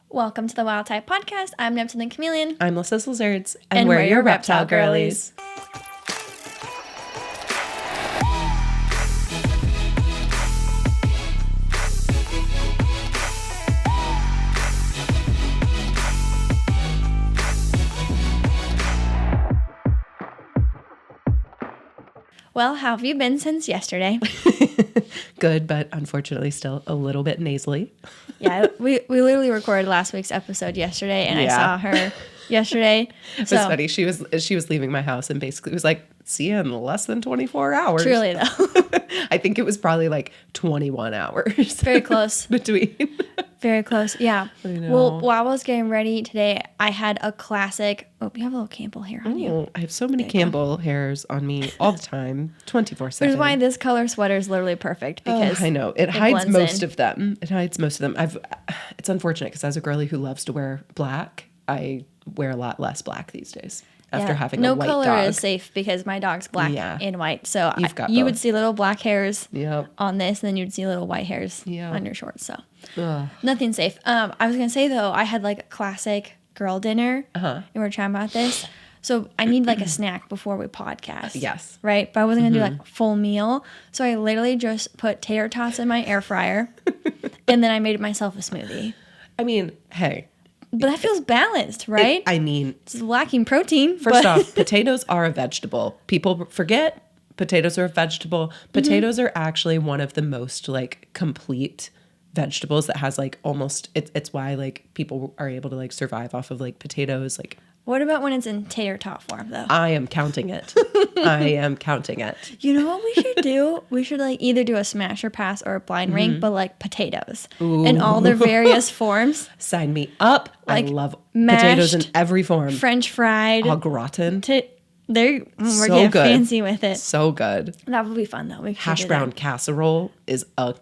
Welcome to the Wild Type Podcast. I'm Neptune and Chameleon. I'm Lyssa Lizards, and we're your reptile girlies. Well, how have you been since yesterday? Good, but unfortunately still a little bit nasally. Yeah, we literally recorded last week's episode yesterday, and I saw her yesterday. It was funny. She was leaving my house and basically was like, see you in less than 24 hours. Truly, though. I think it was probably like 21 hours. Very close. Between. Very close, yeah. I know. Well, while I was getting ready today, I had a classic... Oh, you have a little Campbell hair on you. I have so many Campbell hairs on me all the time, 24/7. Which is why this color sweater is literally perfect, because I know. It hides most of them. It's unfortunate because as a girly who loves to wear black, I wear a lot less black these days after having a white dog. No color is safe because my dog's black and white. So you would see little black hairs on this, and then you'd see little white hairs on your shorts. So nothing safe. I was going to say, though, I had like a classic girl dinner, and we were chatting about this. So I need like a snack before we podcast. Yes. Right? But I wasn't going to do like a full meal. So I literally just put tater tots in my air fryer, and then I made myself a smoothie. I mean, hey. But that feels balanced, right? It's lacking protein. First off, potatoes are a vegetable. People forget potatoes are a vegetable. Potatoes are actually one of the most like complete vegetables that has like almost, it's why like people are able to like survive off of like potatoes. Like, what about when it's in tater tot form, though? I am counting it. I am counting it. You know what we should do? We should like either do a smash or pass or a blind rank, but like potatoes in all their various forms. Sign me up. Like I love mashed, potatoes in every form. French fried. Au gratin. We're so getting good. fancy with it. So good. That would be fun, though. Hash brown casserole is a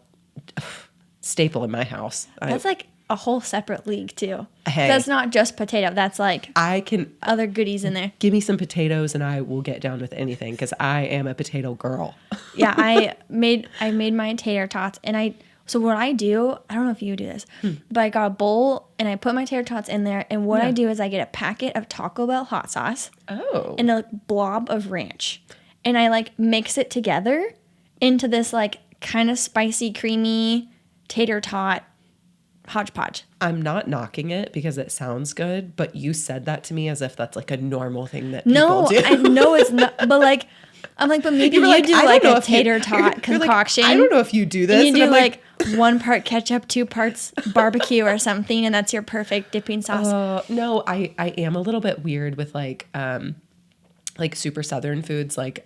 staple in my house. That's like a whole separate league, too. Hey, that's not just potato. That's like I can other goodies in there. Give me some potatoes and I will get down with anything because I am a potato girl. Yeah, I made my tater tots, and so what I do, I don't know if you do this, but I got a bowl and I put my tater tots in there, and what I do is I get a packet of Taco Bell hot sauce and a blob of ranch, and I like mix it together into this like kind of spicy, creamy tater tot hodgepodge. I'm not knocking it because it sounds good, but you said that to me as if that's like a normal thing that people do. No, I know it's not, but like, I'm like, but maybe you do like a tater tot concoction. Like, I don't know if you do this. And you do like 1 part ketchup, 2 parts barbecue or something, and that's your perfect dipping sauce. No, I am a little bit weird with like super southern foods like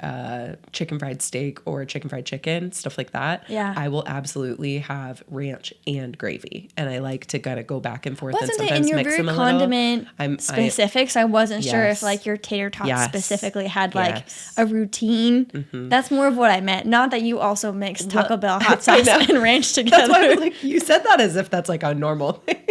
chicken fried steak or chicken fried chicken, stuff like that. Yeah. I will absolutely have ranch and gravy. And I like to kind of go back and forth and sometimes and you're mix very them a condiment little. specific, so I wasn't sure if like your tater tots specifically had like a routine. That's more of what I meant. Not that you also mix Taco Bell hot sauce and ranch together. That's why I was like, you said that as if that's like a normal thing.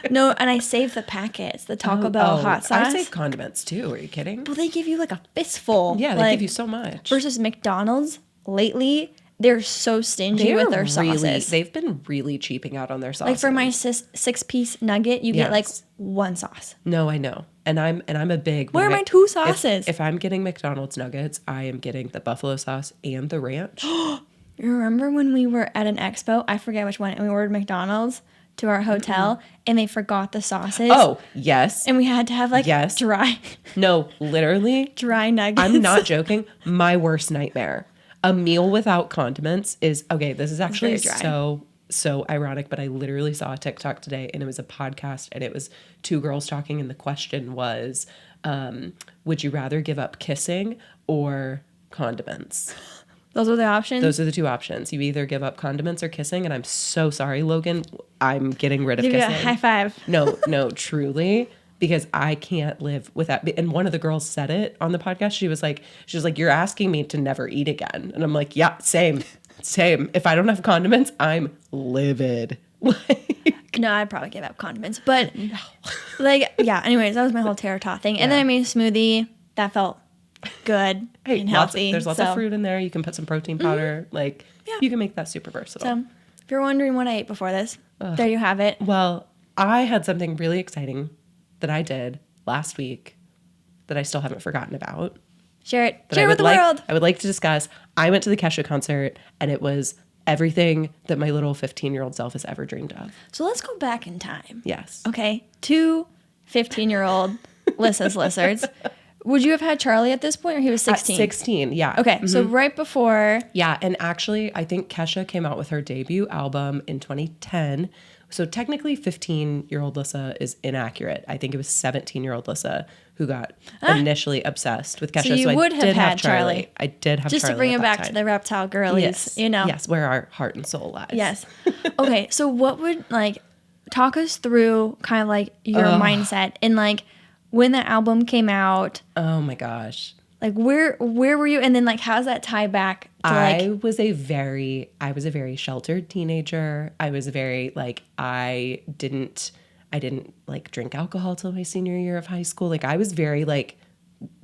No, and I saved the packets, the Taco Bell hot sauce. I save condiments too. Are you kidding? Well, they give you like a fistful. Yeah, they give you so much. Versus McDonald's, lately, they're so stingy with their sauces. They've been really cheaping out on their sauces. Like for my 6-piece nugget, you get like 1 sauce. No, I know. And I'm a big... Where are my 2 sauces? If I'm getting McDonald's nuggets, I am getting the buffalo sauce and the ranch. You remember when we were at an expo? I forget which one. And we ordered McDonald's to our hotel, and they forgot the sauces. Oh, yes. And we had to have like dry. No, literally. Dry nuggets. I'm not joking. My worst nightmare. A meal without condiments is, okay, this is actually so ironic, but I literally saw a TikTok today, and it was a podcast, and it was 2 girls talking, and the question was, would you rather give up kissing or condiments? Those are the options? Those are the 2 options. You either give up condiments or kissing, and I'm so sorry, Logan. I'm getting rid of kissing. Give you a high five. No, truly, because I can't live without. And one of the girls said it on the podcast. She was like, you're asking me to never eat again. And I'm like, yeah, same. If I don't have condiments, I'm livid. No, I'd probably give up condiments. But anyways, that was my whole tater tot thing. And then I made a smoothie that felt good and healthy. There's lots of fruit in there. You can put some protein powder. You can make that super versatile. So if you're wondering what I ate before this, there you have it. Well, I had something really exciting that I did last week that I still haven't forgotten about. Share it. Share it with the world. I would like to discuss. I went to the Kesha concert, and it was everything that my little 15-year-old self has ever dreamed of. So let's go back in time. Yes. Okay. 2 15-year-old Lyssa's lizards. Would you have had Charlie at this point, or he was 16? At 16, yeah. Okay, so right before. Yeah, and actually, I think Kesha came out with her debut album in 2010. So technically, 15-year-old Lyssa is inaccurate. I think it was 17-year-old Lyssa who got initially obsessed with Kesha. So you would have had Charlie. I did have just Charlie. Just to bring it back to the reptile girlies, yes. you know? Yes, where our heart and soul lies. Yes. Okay, so what would, like, talk us through kind of, like, your mindset and, like, when the album came out. Oh, my gosh. Like, where were you? And then, like, how does that tie back to, like... I was a very sheltered teenager. I was very, like, I didn't, like, drink alcohol till my senior year of high school. Like, I was very, like,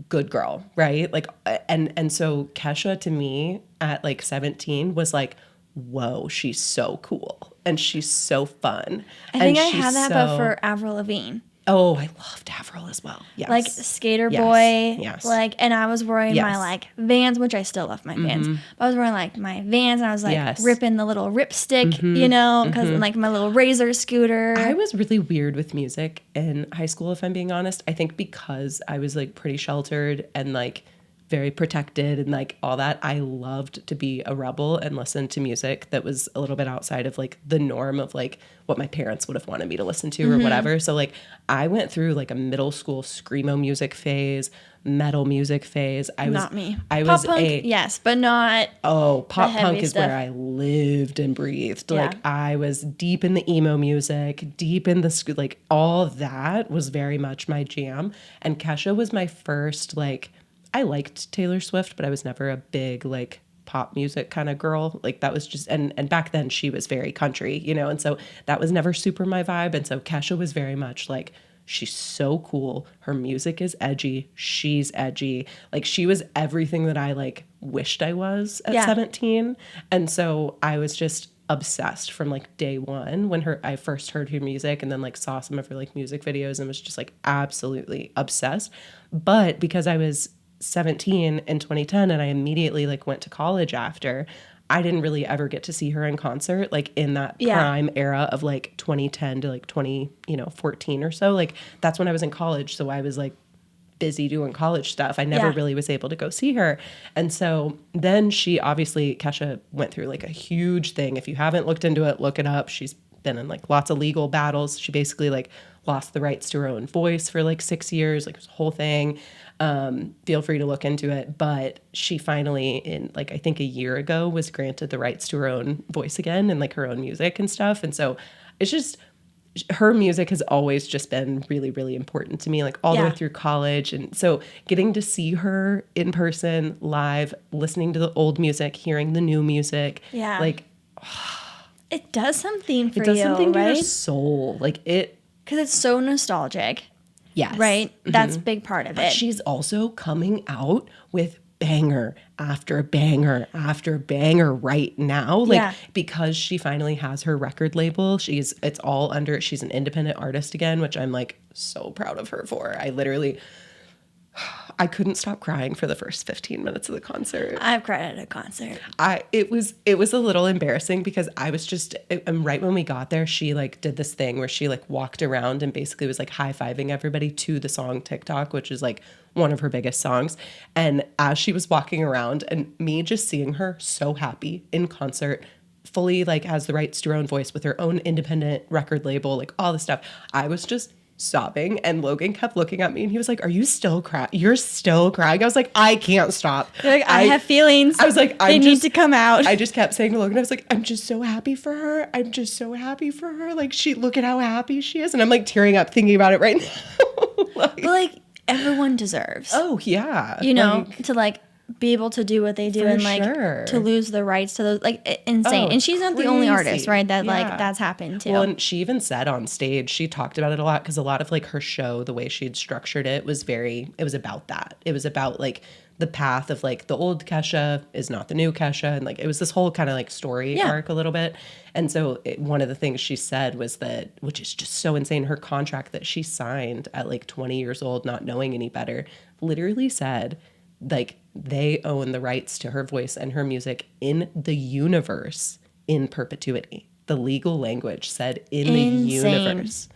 good girl, right? Like, and so Kesha, to me, at, like, 17, was, like, whoa, she's so cool. And she's so fun. I think I had that, but for Avril Lavigne. Oh, I loved Avril as well. Yes. Like Skater Boy. Yes. Like, and I was wearing my like Vans, which I still love my Vans. But I was wearing like my Vans, and I was like ripping the little ripstick, you know, because like my little Razor scooter. I was really weird with music in high school, if I'm being honest. I think because I was like pretty sheltered and like very protected and like all that, I loved to be a rebel and listen to music that was a little bit outside of like the norm of like what my parents would have wanted me to listen to or whatever. So like I went through like a middle school screamo music phase, metal music phase. Not me. I pop was punk, yes, but not. Oh, pop punk is where I lived and breathed. Yeah. Like I was deep in the emo music, deep in the like all of that was very much my jam. And Kesha was my first like. I liked Taylor Swift, but I was never a big like pop music kind of girl. Like that was just, and back then she was very country, you know? And so that was never super my vibe. And so Kesha was very much like, she's so cool. Her music is edgy. She's edgy. Like she was everything that I like wished I was at 17. And so I was just obsessed from like day one when I first heard her music and then like saw some of her like music videos and was just like absolutely obsessed. But because I was 17 in 2010 and I immediately like went to college after, I didn't really ever get to see her in concert like in that prime era of like 2010 to like 2014 or so. Like that's when I was in college, so I was like busy doing college stuff. I never really was able to go see her. And so then Kesha went through like a huge thing. If you haven't looked into it, look it up. She's been in like lots of legal battles. She basically like lost the rights to her own voice for like 6 years, like it was a whole thing. Feel free to look into it. But she finally, in like, I think a year ago, was granted the rights to her own voice again and like her own music and stuff. And so it's just, her music has always just been really, really important to me, like all the way through college. And so getting to see her in person, live, listening to the old music, hearing the new music, like, it does something for you, it does something right? to your soul. Like it. Because it's so nostalgic. Yes. Right? That's a big part of it. She's also coming out with banger after banger after banger right now. Like because she finally has her record label. She's an independent artist again, which I'm like so proud of her for. I couldn't stop crying for the first 15 minutes of the concert. I've cried at a concert. It was a little embarrassing because I was just, right when we got there, she like did this thing where she like walked around and basically was like high-fiving everybody to the song TikTok, which is like one of her biggest songs. And as she was walking around and me just seeing her so happy in concert, fully like has the rights to her own voice with her own independent record label, like all this stuff, I was just sobbing. And Logan kept looking at me and he was like, are you still crying? You're still crying? I was like, I can't stop. You're like, I have feelings. I was like, they need to come out. I just kept saying to Logan, I was like, I'm just so happy for her. I'm just so happy for her. Like look at how happy she is. And I'm like tearing up thinking about it right now. But like everyone deserves. Oh yeah. You know, to like be able to do what they do For and like sure. to lose the rights to those, like insane. Oh, and she's not the only artist, crazy. right? That Yeah. like that's happened too. Well, and she even said on stage, she talked about it a lot because a lot of like her show, the way she had structured it was about that. It was about like the path of like the old Kesha is not the new Kesha. And like it was this whole kind of like story arc a little bit. And so one of the things she said was that, which is just so insane, her contract that she signed at like 20 years old, not knowing any better, literally said like they own the rights to her voice and her music in the universe in perpetuity. The legal language said in the universe.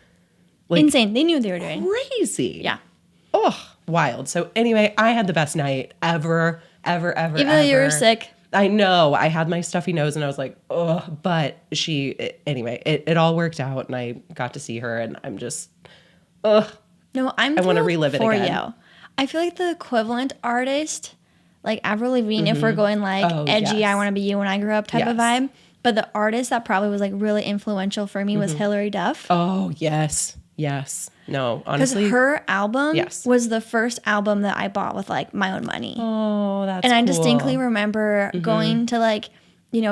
Like, insane. They knew what they were doing. Crazy. Yeah. Oh, wild. So anyway, I had the best night ever. Even though you were sick. I know. I had my stuffy nose and I was like, oh, but anyway, it all worked out and I got to see her and I'm just, No, I want to relive it again. You. I feel like the equivalent artist, like Avril Lavigne, if we're going like edgy, I want to be you when I grew up type of vibe. But the artist that probably was like really influential for me was Hilary Duff. Oh, yes. Yes. No, honestly. Because her album was the first album that I bought with like my own money. Oh, that's And I cool. distinctly remember going to like,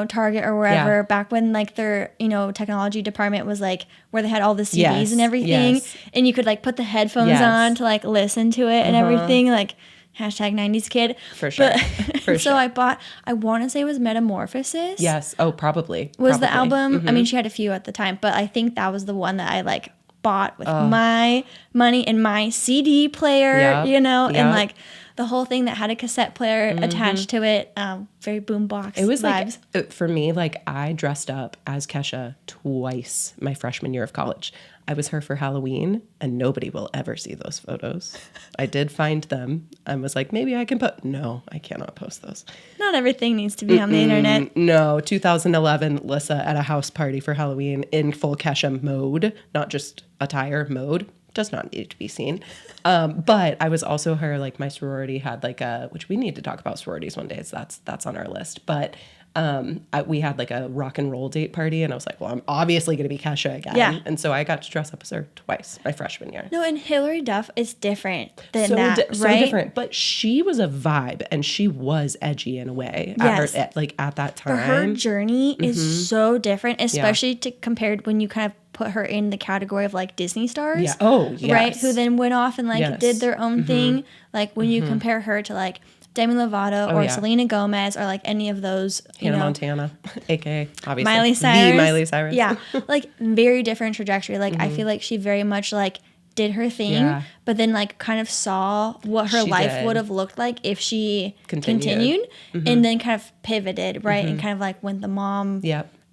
Target or wherever back when like their, technology department was like where they had all the CDs and everything. Yes. And you could like put the headphones on to like listen to it and everything. Like hashtag 90s kid. For sure. So I want to say it was Metamorphosis. Yes. Oh, probably. The album. I mean, she had a few at the time, but I think that was the one that I like bought with my money and my CD player, and like the whole thing that had a cassette player attached to it. Very boombox. It was vibes. like, for me, like I dressed up as Kesha twice my freshman year of college. I was her for Halloween and nobody will ever see those photos. I did find them. I was like, maybe I can no, I cannot post those. Not everything needs to be on the internet. No, 2011 Lyssa at a house party for Halloween in full Kesha mode, not just attire mode. Does not need to be seen. But I was also her, like my sorority had like which we need to talk about sororities one day. So that's on our list. But we had like a rock and roll date party and I was like, well, I'm obviously going to be Kesha again. Yeah. And so I got to dress up as her twice my freshman year. No, and Hilary Duff is different than that, right? So different. But she was a vibe and she was edgy in a way at that time. But her journey is so different, especially to compared when you kind of put her in the category of like Disney stars. Yeah. Oh, yes. Right? Who then went off and like did their own thing. Like when you compare her to like Demi Lovato or Selena Gomez or like any of those. Hannah Montana, aka obviously Miley Cyrus. The Miley Cyrus. Yeah. Like very different trajectory. Like I feel like she very much like did her thing, but then like kind of saw what her life would have looked like if she continued and then kind of pivoted, right? And kind of like went the mom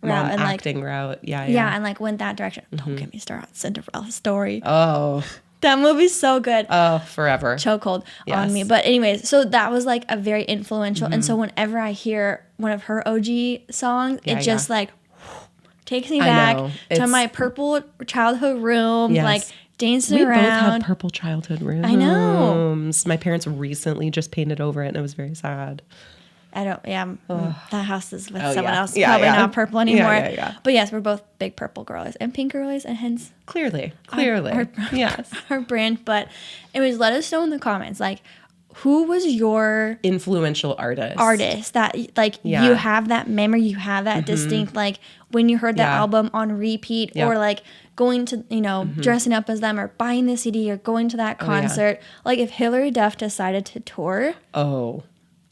route and acting route. Yeah, and like went that direction. Don't get me started on Cinderella Story. Oh, that movie's so good. Oh, forever. Chokehold on me. But anyways, so that was like a very influential. And so whenever I hear one of her OG songs, it just like takes me back to my purple childhood room, like dancing around. We both had purple childhood rooms. I know. My parents recently just painted over it and it was very sad. I don't, that house is with someone else. Probably not purple anymore. But yes, we're both big purple girlies and pink girlies, and hence Clearly. Yes. Our brand. But anyways, let us know in the comments, like, who was your influential artist that like you have that memory, you have that distinct, like when you heard that album on repeat or like going to, dressing up as them or buying the CD or going to that concert. Like if Hilary Duff decided to tour. Oh,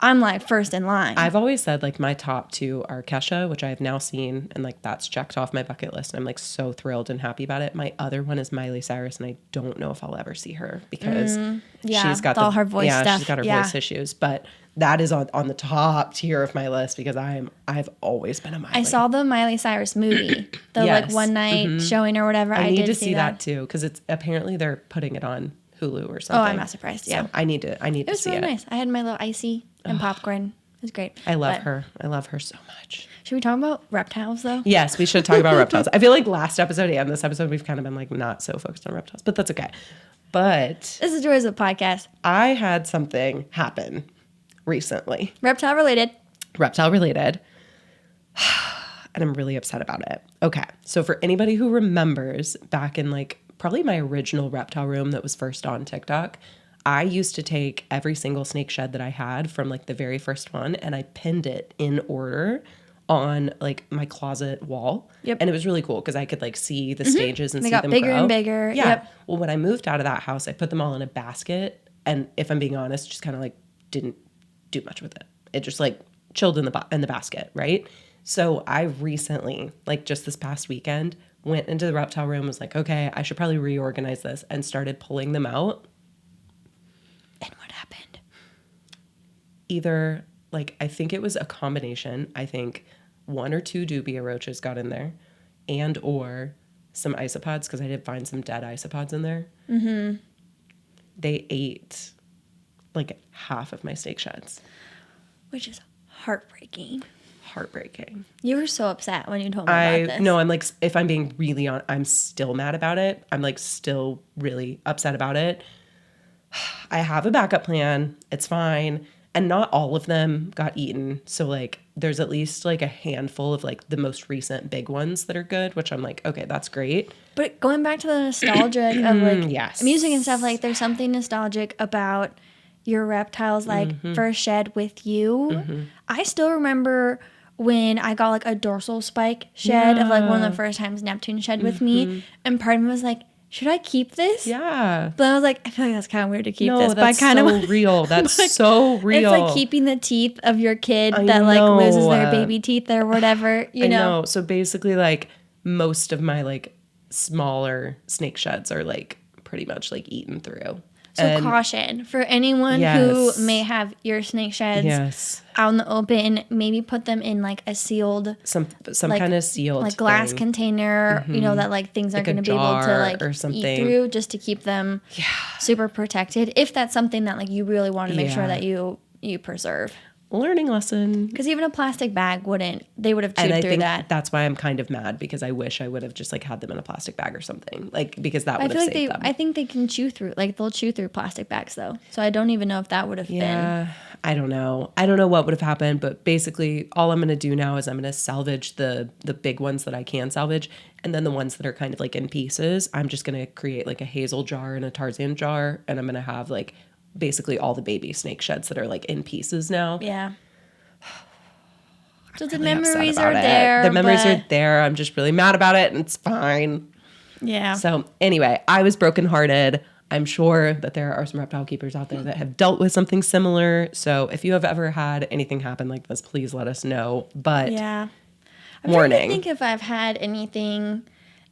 I'm like first in line. I've always said like my top two are Kesha, which I have now seen, and like that's checked off my bucket list. And I'm like so thrilled and happy about it. My other one is Miley Cyrus, and I don't know if I'll ever see her because she's got all her voice stuff. She's got her voice issues. But that is on the top tier of my list because I've always been a Miley. I saw the Miley Cyrus movie, the like one night showing or whatever. I need to see that too because it's apparently they're putting it on Hulu or something. Oh, I'm not surprised. Yeah, so I need to see it. It was really nice. I had my little icy and popcorn. It was great. I love her. I love her so much. Should we talk about reptiles though? Yes, we should talk about reptiles. I feel like last episode and this episode we've kind of been like not so focused on reptiles, but that's okay. But this is Joy's podcast. I had something happen recently. Reptile related. And I'm really upset about it. Okay. So for anybody who remembers back in like probably my original reptile room that was first on TikTok, I used to take every single snake shed that I had from like the very first one and I pinned it in order on like my closet wall. Yep. And it was really cool because I could like see the stages and They see got them bigger grow. and bigger. Yeah. Yep. Well, when I moved out of that house, I put them all in a basket. And if I'm being honest, just kind of like didn't do much with it. It just like chilled in the basket, right? So I recently, like just this past weekend, went into the reptile room, was like, okay, I should probably reorganize this, and started pulling them out. And what happened? Either, like, I think it was a combination. I think 1 or 2 dubia roaches got in there, and or some isopods, because I did find some dead isopods in there. Mm-hmm. They ate like half of my snake sheds. Which is heartbreaking. Heartbreaking. You were so upset when you told me about this. No, I'm like, if I'm being really honest, I'm still mad about it. I'm like still really upset about it. I have a backup plan. It's fine. And not all of them got eaten. So like there's at least like a handful of like the most recent big ones that are good, which I'm like, okay, that's great. But going back to the nostalgic of like yes. music and stuff, like there's something nostalgic about your reptiles like first shed with you. I still remember when I got like a dorsal spike shed of like one of the first times Neptune shed with me, and part of me was like, should I keep this? Yeah. But I was like, I feel like that's kind of weird to keep this. But That's I kind so of real. That's like, so real. It's like keeping the teeth of your kid I that like know. loses their baby teeth or whatever, you know? So basically like most of my like smaller snake sheds are like pretty much like eaten through. So caution for anyone who may have your snake sheds out in the open. Maybe put them in like a sealed, some like, kind of sealed, like glass container. You know that like things aren't going to be able to like or something eat through, just to keep them super protected. If that's something that like you really want to make sure that you preserve. Learning lesson. Because even a plastic bag they would have chewed through that. That's why I'm kind of mad, because I wish I would have just like had them in a plastic bag or something, like, because that would have saved them. I think they can chew through, like they'll chew through plastic bags though. So I don't even know if that would have been. I don't know. I don't know what would have happened, but basically all I'm going to do now is I'm going to salvage the big ones that I can salvage. And then the ones that are kind of like in pieces, I'm just going to create like a hazel jar and a Tarzan jar. And I'm going to have like basically all the baby snake sheds that are like in pieces now. Yeah. So I'm the really memories upset are about there. it. The memories are there. I'm just really mad about it, and it's fine. Yeah. So anyway, I was brokenhearted. I'm sure that there are some reptile keepers out there that have dealt with something similar. So if you have ever had anything happen like this, please let us know. But I'm warning. trying to think if I've had anything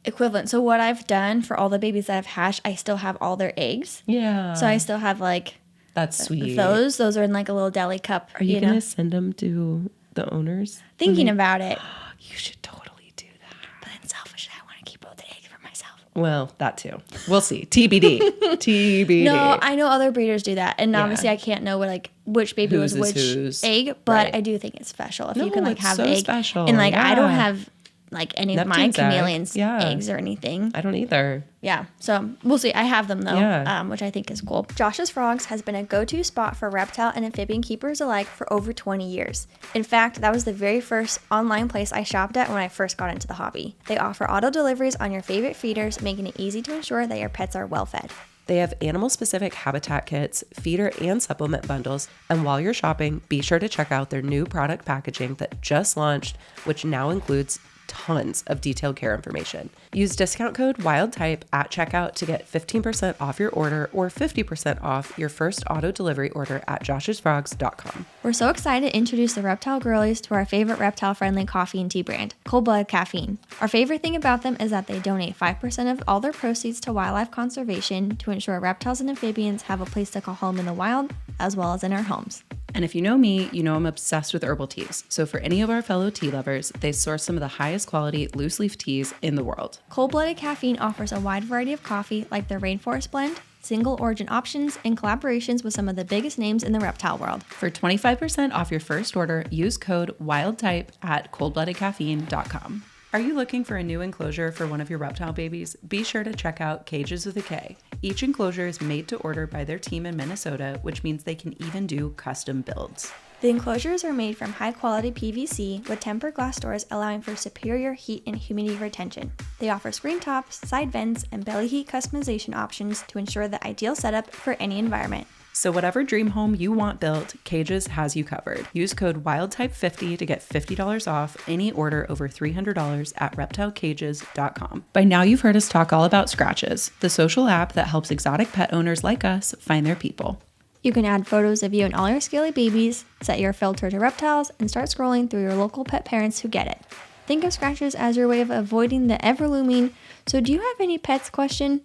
equivalent. So what I've done for all the babies that I've hatched, I still have all their eggs. Yeah. So I still have like that's sweet. Those are in like a little deli cup. Are you gonna send them to the owners? Thinking about it. You should totally do that. But then selfishly, I want to keep both the eggs for myself. Well, that too. We'll see. TBD. TBD. No, I know other breeders do that, and obviously I can't know which baby was which egg, but I do think it's special if you can like have the egg. Special. And like I don't have like any of my chameleon's eggs or anything. I don't either. Yeah, so we'll see. I have them though, which I think is cool. Josh's Frogs has been a go-to spot for reptile and amphibian keepers alike for over 20 years. In fact, that was the very first online place I shopped at when I first got into the hobby. They offer auto deliveries on your favorite feeders, making it easy to ensure that your pets are well fed. They have animal-specific habitat kits, feeder and supplement bundles, and while you're shopping, be sure to check out their new product packaging that just launched, which now includes tons of detailed care information. Use discount code WILDTYPE at checkout to get 15% off your order or 50% off your first auto delivery order at joshsfrogs.com. We're so excited to introduce the Reptile Girlies to our favorite reptile-friendly coffee and tea brand, Cold Blooded Caffeine. Our favorite thing about them is that they donate 5% of all their proceeds to wildlife conservation to ensure reptiles and amphibians have a place to call home in the wild as well as in our homes. And if you know me, you know I'm obsessed with herbal teas. So for any of our fellow tea lovers, they source some of the highest quality loose leaf teas in the world. Cold Blooded Caffeine offers a wide variety of coffee like their Rainforest Blend, single origin options, and collaborations with some of the biggest names in the reptile world. For 25% off your first order, use code WILDTYPE at coldbloodedcaffeine.com. Are you looking for a new enclosure for one of your reptile babies? Be sure to check out Cages with a K. Each enclosure is made to order by their team in Minnesota, which means they can even do custom builds. The enclosures are made from high-quality PVC with tempered glass doors allowing for superior heat and humidity retention. They offer screen tops, side vents, and belly heat customization options to ensure the ideal setup for any environment. So whatever dream home you want built, Cages has you covered. Use code WILDTYPE50 to get $50 off any order over $300 at reptilecages.com. By now you've heard us talk all about Scratches, the social app that helps exotic pet owners like us find their people. You can add photos of you and all your scaly babies, set your filter to reptiles, and start scrolling through your local pet parents who get it. Think of Scratches as your way of avoiding the ever-looming "so do you have any pets?" question.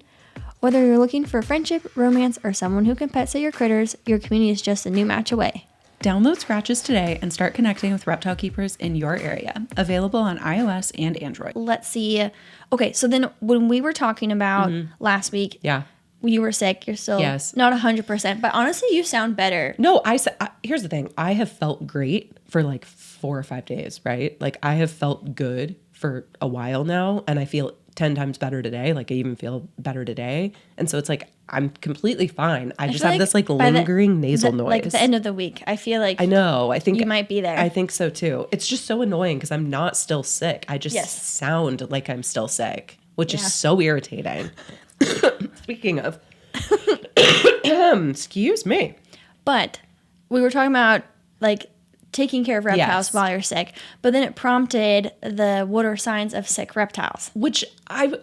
Whether you're looking for friendship, romance, or someone who can pet sit your critters, your community is just a new match away. Download Scratches today and start connecting with reptile keepers in your area. Available on iOS and Android. Let's see. Okay, so then when we were talking about last week, Yeah. you were sick. You're still Yes. not 100%, but honestly, you sound better. No, here's the thing. I have felt great for like 4 or 5 days, right? Like I have felt good for a while now, and I feel 10 times better today. Like I even feel better today. And so it's like, I'm completely fine. I just feel have this like by lingering nasal noise. Like the end of the week, I feel like I know. I think you might be there. I think so too. It's just so annoying because I'm not still sick. I just Yes. sound like I'm still sick, which Yeah. is so irritating. Speaking of, excuse me. But we were talking about like taking care of reptiles Yes. while you're sick, but then it prompted the what are signs of sick reptiles. Which I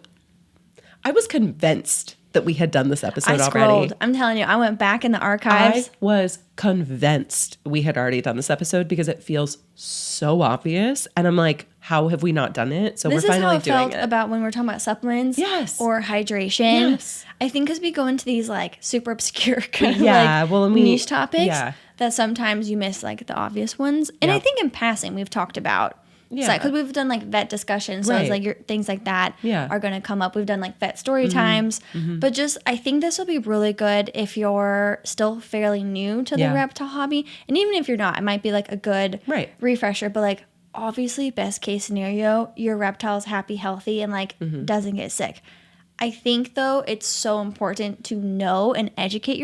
was convinced that we had done this episode I already. scrolled. I'm telling you, I went back in the archives. I was convinced we had already done this episode because it feels so obvious. And I'm like, how have we not done it? So This we're is how finally it doing felt it. about when we're talking about supplements, Yes. or hydration. Yes. I think because we go into these like super obscure kind of Yeah, like well, and we- niche topics yeah. that sometimes you miss like the obvious ones. And I Yep. think in passing we've talked about. Yeah. Because we've done like vet discussions, so it's Right. like things like that Yeah. are going to come up. We've done like vet story times, but just I think this will be really good if you're still fairly new to the Yeah. reptile hobby, and even if you're not, it might be like a good Right. refresher. But like obviously, best case scenario, your reptile's happy, healthy, and like doesn't get sick. I think though it's so important to know and educate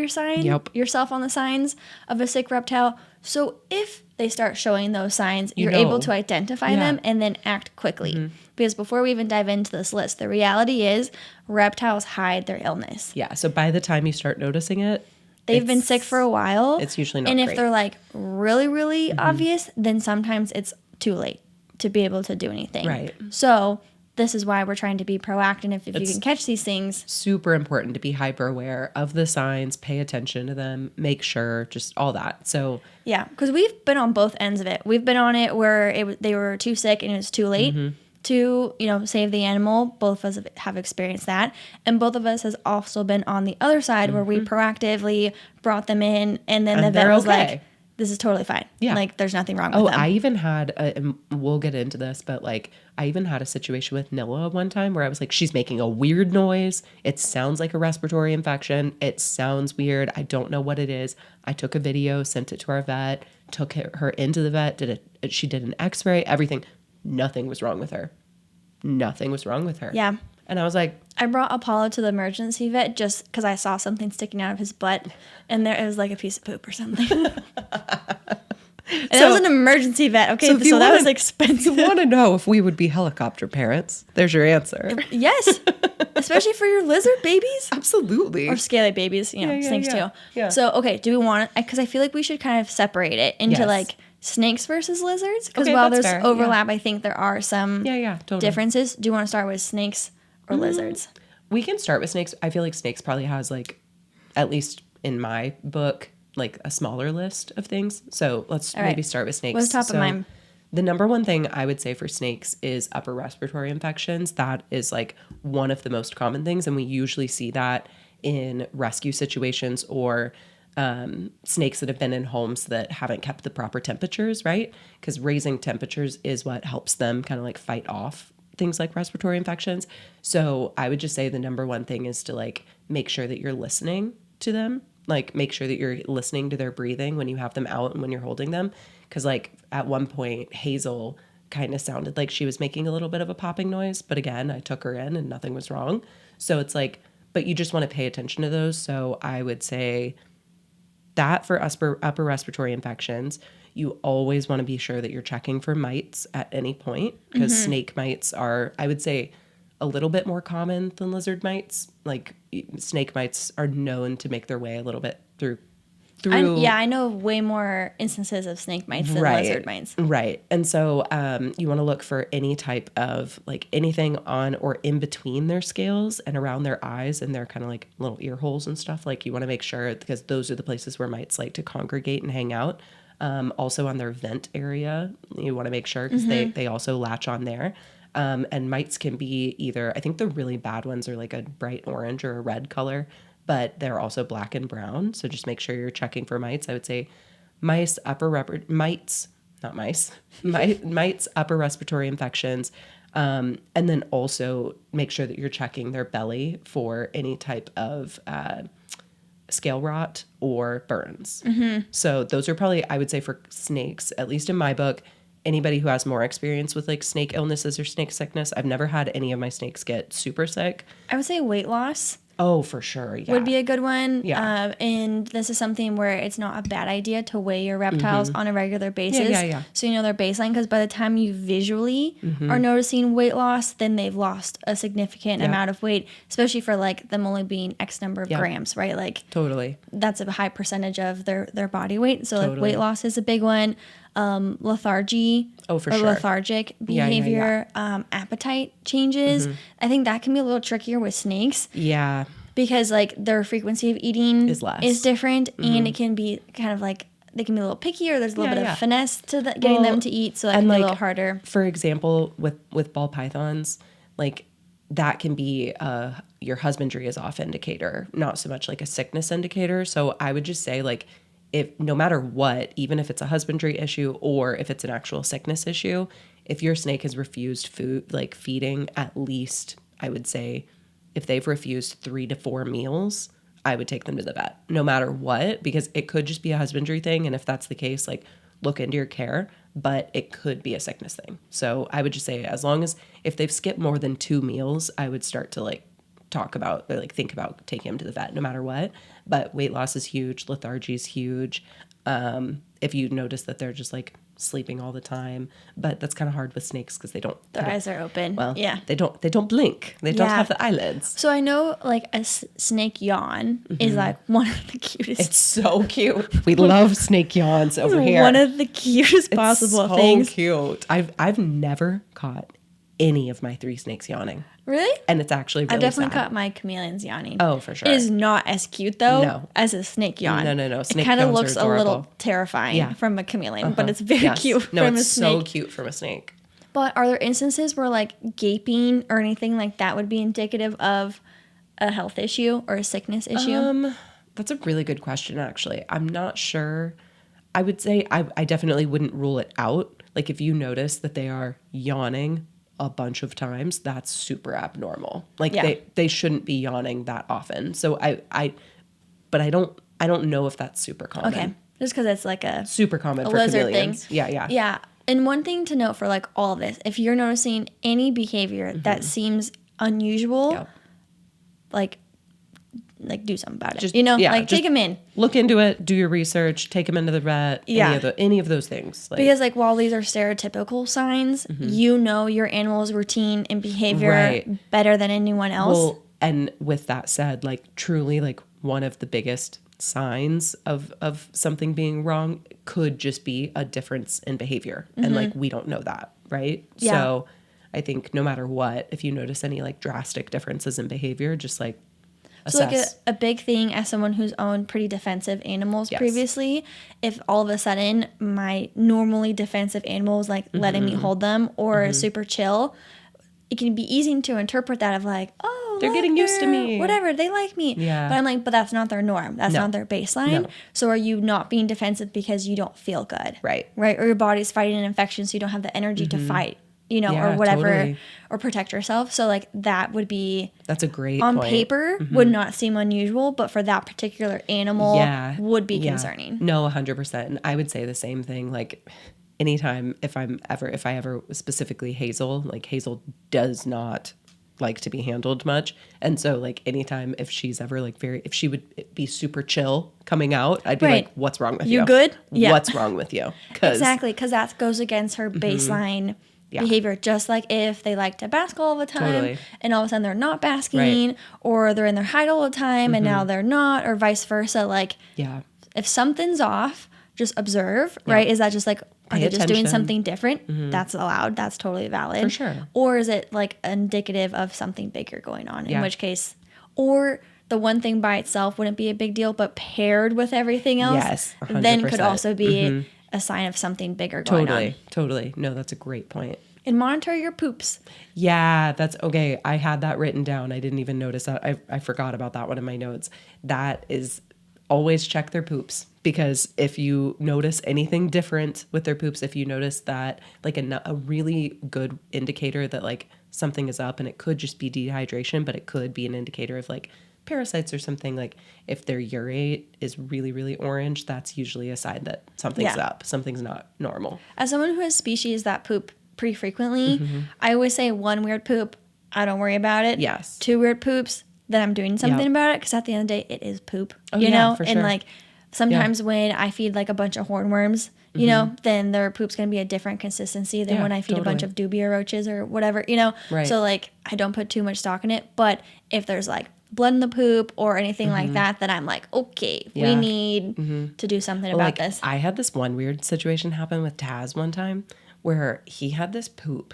yourself on the signs of a sick reptile. So if they start showing those signs, you're know. able to identify Yeah. them and then act quickly. Because before we even dive into this list, the reality is reptiles hide their illness. Yeah. So by the time you start noticing it, They've been it's- sick for a while. it's usually not And if great. they're like really, really obvious, then sometimes it's too late to be able to do anything. Right. So this is why we're trying to be proactive. If you It's- can catch these things, super important to be hyper aware of the signs, pay attention to them, make sure, just all that. So yeah, because we've been on both ends of it. We've been on it where they were too sick and it was too late to, save the animal. Both of us have experienced that. And both of us has also been on the other side where we proactively brought them in and then the vet they're was okay. like, this is totally fine. Yeah. Like there's nothing wrong with them. I even had, and we'll get into this, but like I even had a situation with Nilla one time where I was like, she's making a weird noise. It sounds like a respiratory infection. It sounds weird. I don't know what it is. I took a video, sent it to our vet, took her into the vet, she did an x-ray, everything. Nothing was wrong with her. Nothing was wrong with her. Yeah. And I was like, I brought Apollo to the emergency vet just because I saw something sticking out of his butt, and there it was like a piece of poop or something. And it was an emergency vet, okay? if you So that wanna- was expensive. if you want to know if we would be helicopter parents, there's your answer. Yes, especially for your lizard babies Absolutely. or scaly babies, snakes yeah. too. Yeah. So okay, do we want? Because I feel like we should kind of separate it into Yes. like snakes versus lizards. Because Okay, while that's there's fair, overlap, I think there are some Yeah, totally. differences. Do you want to start with snakes or lizards? We can start with snakes. I feel like snakes probably has like, at least in my book, like a smaller list of things. So let's All right. maybe start with snakes. What's top of mind? The number one thing I would say for snakes is upper respiratory infections. That is like one of the most common things. And we usually see that in rescue situations or snakes that have been in homes that haven't kept the proper temperatures, right? Because raising temperatures is what helps them kind of like fight off things like respiratory infections. So I would just say the number one thing is to like make sure that you're listening to them. Like make sure that you're listening to their breathing when you have them out and when you're holding them. Because like at one point Hazel kind of sounded like she was making a little bit of a popping noise. But again, I took her in and nothing was wrong. So it's like but you just want to pay attention to those. So I would say that for upper respiratory infections, you always want to be sure that you're checking for mites at any point, because snake mites are, I would say, a little bit more common than lizard mites. Like snake mites are known to make their way a little bit through. I know way more instances of snake mites than lizard mites. Right. And so you want to look for any type of like anything on or in between their scales and around their eyes and their kind of like little ear holes and stuff. Like you want to make sure, because those are the places where mites like to congregate and hang out. Also on their vent area, you want to make sure, because they also latch on there. And mites can be either, I think the really bad ones are like a bright orange or a red color, but they're also black and brown. So just make sure you're checking for mites. I would say mites, upper respiratory infections. And then also make sure that you're checking their belly for any type of scale rot or burns. So those are probably, I would say, for snakes, at least in my book, anybody who has more experience with like snake illnesses or snake sickness. I've never had any of my snakes get super sick. I would say weight loss. Oh, for sure. Yeah. Would be a good one. Yeah. And this is something where it's not a bad idea to weigh your reptiles on a regular basis. Yeah. So you know their baseline, because by the time you visually are noticing weight loss, then they've lost a significant amount of weight, especially for like them only being X number of grams, right? Like totally. That's a high percentage of their body weight. So like weight loss is a big one. Lethargy lethargic behavior, appetite changes. I think that can be a little trickier with snakes. Yeah. Because like their frequency of eating is different, and it can be kind of like they can be a little picky, or there's a little bit of finesse to getting them to eat, so that can be a little harder. For example, with ball pythons, like that can be your husbandry is off indicator, not so much like a sickness indicator. So I would just say, like, if no matter what, even if it's a husbandry issue or if it's an actual sickness issue, if your snake has refused food, like feeding, at least I would say if they've refused 3 to 4 meals, I would take them to the vet no matter what, because it could just be a husbandry thing. And if that's the case, like look into your care, but it could be a sickness thing. So I would just say, as long as if they've skipped more than 2 meals, I would start to like talk about or like think about taking them to the vet no matter what. But weight loss is huge. Lethargy is huge. If you notice that they're just like sleeping all the time, but that's kind of hard with snakes because their eyes are open. Well, yeah, they don't blink. They don't have the eyelids. So I know like a snake yawn is like one of the cutest. It's so cute. We love snake yawns over here. One of the cutest possible things. So cute. I've never caught any of my 3 snakes yawning. Really? And it's actually really I've definitely sad. caught my chameleons yawning. Oh, for sure. It is not as cute though as a snake yawn. No. Snake it kind of looks a little terrifying from a chameleon, but it's very cute from a snake. It's so cute from a snake. But are there instances where like gaping or anything like that would be indicative of a health issue or a sickness issue? That's a really good question, actually. I'm not sure. I would say I definitely wouldn't rule it out. Like if you notice that they are yawning a bunch of times, that's super abnormal. Like they shouldn't be yawning that often. So I don't know if that's super common. Okay. Just because it's like a super common for lizard chameleons. thing. Yeah. And one thing to note for like all of this, if you're noticing any behavior that seems unusual, like do something about it. Just, take them in. Look into it, do your research, take them into the vet, any of those things. Like, because like while these are stereotypical signs, you know your animal's routine and behavior better than anyone else. Well, and with that said, like truly like one of the biggest signs of something being wrong could just be a difference in behavior. And like we don't know that, right? Yeah. So I think no matter what, if you notice any like drastic differences in behavior, just like so like a big thing as someone who's owned pretty defensive animals previously, if all of a sudden my normally defensive animal is like letting me hold them or super chill, it can be easy to interpret that of like, oh, they're getting used to me. Whatever, they like me. Yeah. But I'm like, but that's not their norm. That's not their baseline. No. So are you not being defensive because you don't feel good? Right. Or your body's fighting an infection so you don't have the energy to fight. Or whatever, or protect yourself. So like that's a great on point. paper would not seem unusual, but for that particular animal would be concerning. No, 100%. And I would say the same thing. Like anytime if I ever specifically Hazel, like Hazel does not like to be handled much. And so like anytime if she's ever like if she would be super chill coming out, I'd be like, what's wrong with you? You good? Yeah. What's wrong with you? Exactly. Because that goes against her baseline behavior. Just like if they like to bask all the time and all of a sudden they're not basking or they're in their hide all the time and now they're not, or vice versa. Like if something's off, just observe, right? Is that just like, are they just doing something different? That's allowed. That's totally valid. For sure. Or is it like indicative of something bigger going on? In which case, or the one thing by itself wouldn't be a big deal, but paired with everything else, yes, 100%. then could also be a sign of something bigger going on. Totally. No, that's a great point. And monitor your poops. Yeah, that's okay. I had that written down. I didn't even notice that. I forgot about that one in my notes. That is, always check their poops, because if you notice anything different with their poops, if you notice that like a really good indicator that like something is up, and it could just be dehydration, but it could be an indicator of like parasites or something. Like if their urate is really, really orange, that's usually a sign that something's up. Something's not normal. As someone who has species that poop pretty frequently, I always say 1 weird poop, I don't worry about it. Yes. 2 weird poops, then I'm doing something about it, because at the end of the day, it is poop, you know? For and sure. like sometimes when I feed like a bunch of hornworms, you know, then their poop's going to be a different consistency than when I feed a bunch of dubia roaches or whatever, you know? Right. So like I don't put too much stock in it, but if there's like blood in the poop or anything like that, then I'm like, okay, we need to do something about this. I had this one weird situation happen with Taz one time where he had this poop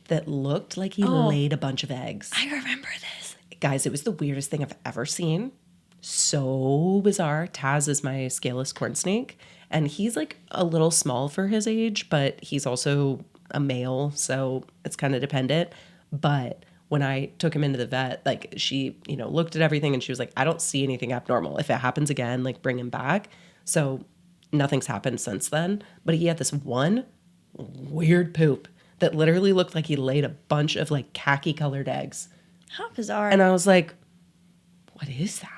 that looked like he laid a bunch of eggs. I remember this. Guys, it was the weirdest thing I've ever seen. So bizarre. Taz is my scaleless corn snake, and he's like a little small for his age, but he's also a male, so it's kind of dependent. But when I took him into the vet, like she, you know, looked at everything and she was like, I don't see anything abnormal. If it happens again, like bring him back. So nothing's happened since then. But he had this one weird poop that literally looked like he laid a bunch of like khaki colored eggs. How bizarre. And I was like, what is that?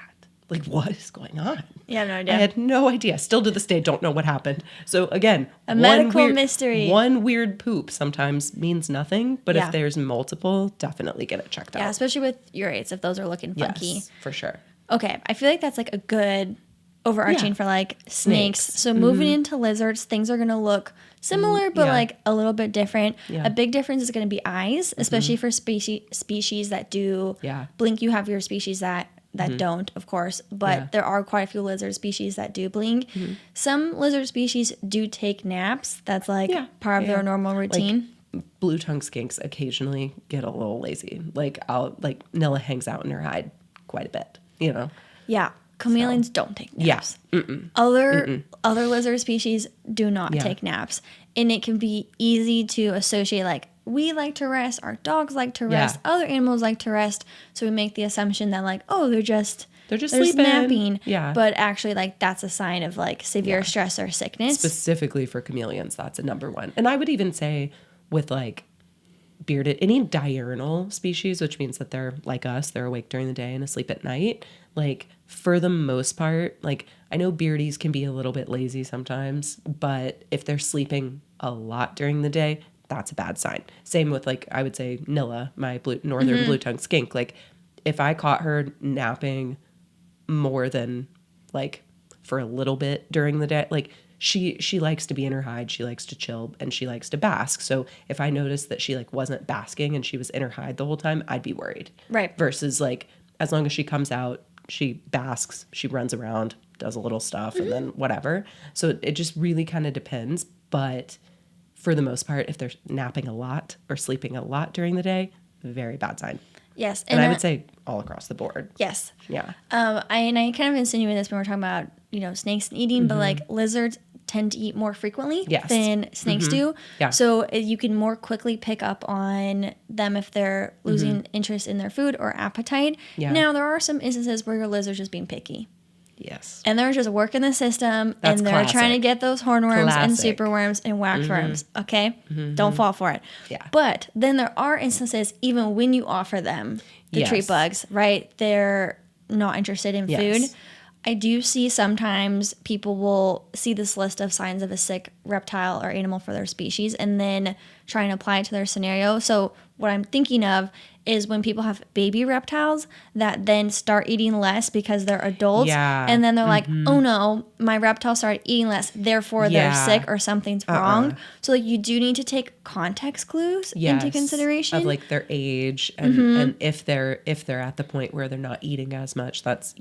Like, what is going on? You have no idea. I had no idea. Still to this day, don't know what happened. So again, a medical mystery. One weird poop sometimes means nothing, but if there's multiple, definitely get it checked out. Yeah, especially with urates, if those are looking funky. Yes, for sure. Okay, I feel like that's like a good overarching for like snakes. So moving into lizards, things are going to look similar, but like a little bit different. A big difference is going to be eyes, especially for species that do blink. You have your species that don't, of course, but there are quite a few lizard species that do blink. Some lizard species do take naps. That's like part of their normal routine. Like, blue tongue skinks occasionally get a little lazy. Like Nilla hangs out in her hide quite a bit, you know? Yeah. Chameleons don't take naps. Yeah. Other lizard species do not take naps. And it can be easy to associate, like, we like to rest, our dogs like to rest, other animals like to rest. So we make the assumption that, like, oh, they're sleeping, napping. Yeah. But actually, like, that's a sign of, like, severe stress or sickness. Specifically for chameleons, that's a number one. And I would even say with, like, bearded, any diurnal species, which means that they're like us, they're awake during the day and asleep at night. Like, for the most part, like, I know beardies can be a little bit lazy sometimes, but if they're sleeping a lot during the day, that's a bad sign. Same with, like, I would say Nilla, my northern blue-tongued skink. Like, if I caught her napping more than, like, for a little bit during the day, like, she likes to be in her hide, she likes to chill, and she likes to bask. So if I noticed that she, like, wasn't basking and she was in her hide the whole time, I'd be worried. Right. Versus, like, as long as she comes out, she basks, she runs around, does a little stuff, and then whatever. So it just really kind of depends. But for the most part, if they're napping a lot or sleeping a lot during the day, very bad sign. Yes. And I would say all across the board. Yes. Yeah. I kind of insinuated this when we're talking about, you know, snakes and eating, but like lizards tend to eat more frequently than snakes do. Yeah. So you can more quickly pick up on them if they're losing interest in their food or appetite. Yeah. Now, there are some instances where your lizard's just being picky. Yes. And they're just working the system, That's and they're classic. trying to get those hornworms and Classic. superworms and waxworms, okay? Don't fall for it. Yeah. But then there are instances, even when you offer them the treat bugs, right? They're not interested in food. I do see sometimes people will see this list of signs of a sick reptile or animal for their species and then try and apply it to their scenario. So what I'm thinking of is when people have baby reptiles that then start eating less because they're adults. Yeah. And then they're like, oh no, my reptile started eating less, therefore they're sick or something's wrong. So like you do need to take context clues into consideration. Of like their age and if they're at the point where they're not eating as much, that's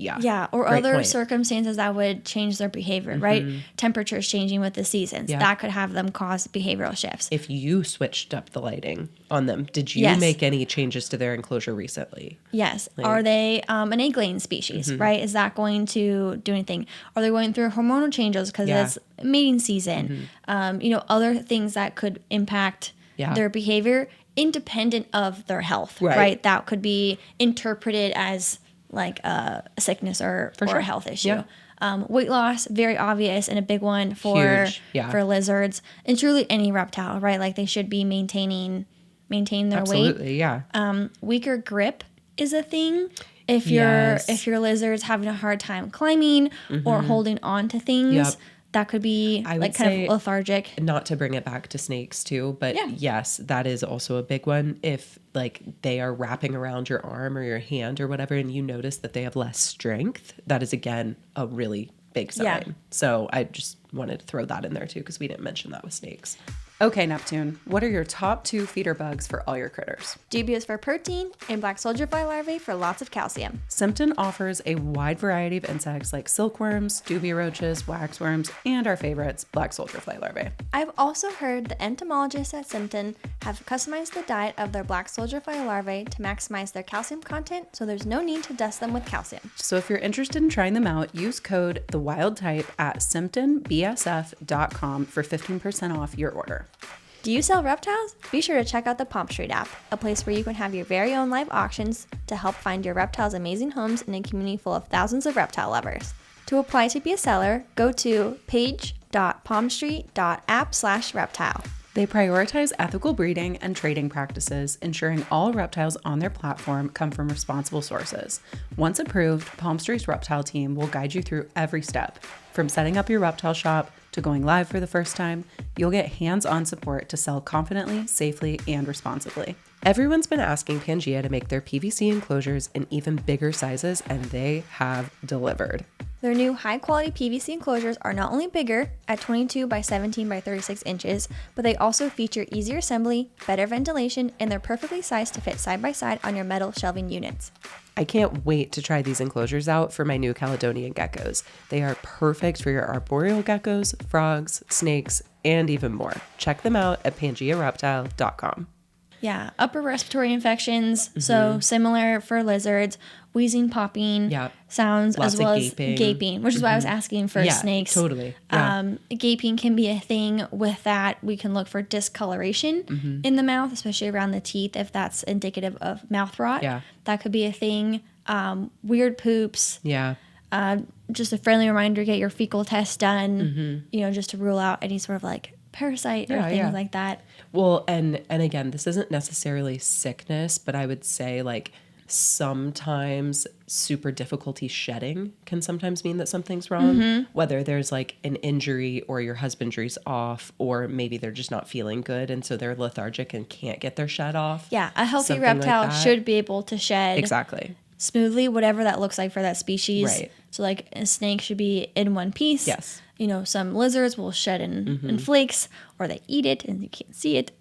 or other circumstances that would change their behavior, right? Temperatures changing with the seasons. That could have them cause behavioral shifts. If you switched up the lighting on them, did you make any changes to their enclosure recently? Yes. Like, are they an egg-laying species, right? Is that going to do anything? Are they going through hormonal changes because it's mating season? Other things that could impact their behavior independent of their health, right? That could be interpreted as like a sickness or a health issue. Weight loss, very obvious and a big one for lizards and truly any reptile, right? Like they should be maintain their weight. Weaker grip is a thing. If your lizard's having a hard time climbing or holding on to things, that could be like kind of lethargic. Not to bring it back to snakes too, but yes, that is also a big one. If like they are wrapping around your arm or your hand or whatever, and you notice that they have less strength, that is again a really big sign. So I just wanted to throw that in there too, because we didn't mention that with snakes. Okay, Neptune, what are your top 2 feeder bugs for all your critters? Dubious for protein and black soldier fly larvae for lots of calcium. Simpton offers a wide variety of insects like silkworms, dubia roaches, waxworms, and our favorites, black soldier fly larvae. I've also heard the entomologists at Simpton have customized the diet of their black soldier fly larvae to maximize their calcium content, so there's no need to dust them with calcium. So if you're interested in trying them out, use code THEWILDTYPE at SimptonBSF.com for 15% off your order. Do you sell reptiles? Be sure to check out the Palm Street app, a place where you can have your very own live auctions to help find your reptiles amazing homes in a community full of thousands of reptile lovers. To apply to be a seller, go to page.palmstreet.app/reptile. They prioritize ethical breeding and trading practices, ensuring all reptiles on their platform come from responsible sources. Once approved, Palm Street's reptile team will guide you through every step. From setting up your reptile shop to going live for the first time, you'll get hands-on support to sell confidently, safely, and responsibly. Everyone's been asking Pangea to make their PVC enclosures in even bigger sizes, and they have delivered. Their new high-quality PVC enclosures are not only bigger, at 22 by 17 by 36 inches, but they also feature easier assembly, better ventilation, and they're perfectly sized to fit side by side on your metal shelving units. I can't wait to try these enclosures out for my new Caledonian geckos. They are perfect for your arboreal geckos, frogs, snakes, and even more. Check them out at PangeaReptile.com. Yeah, upper respiratory infections, so similar for lizards, wheezing, popping sounds, lots as well of as gaping, which is why I was asking for snakes. Totally. Gaping can be a thing. With that, we can look for discoloration in the mouth, especially around the teeth, if that's indicative of mouth rot. That could be a thing. Weird poops. Just a friendly reminder, get your fecal test done, just to rule out any sort of like parasite or things like that. Well, and again, this isn't necessarily sickness, but I would say like sometimes super difficulty shedding can sometimes mean that something's wrong, whether there's like an injury or your husbandry's off, or maybe they're just not feeling good and so they're lethargic and can't get their shed off. Yeah, a healthy reptile should be able to shed smoothly, whatever that looks like for that species. Right. So like a snake should be in one piece. Yes. Some lizards will shed in flakes, or they eat it and you can't see it.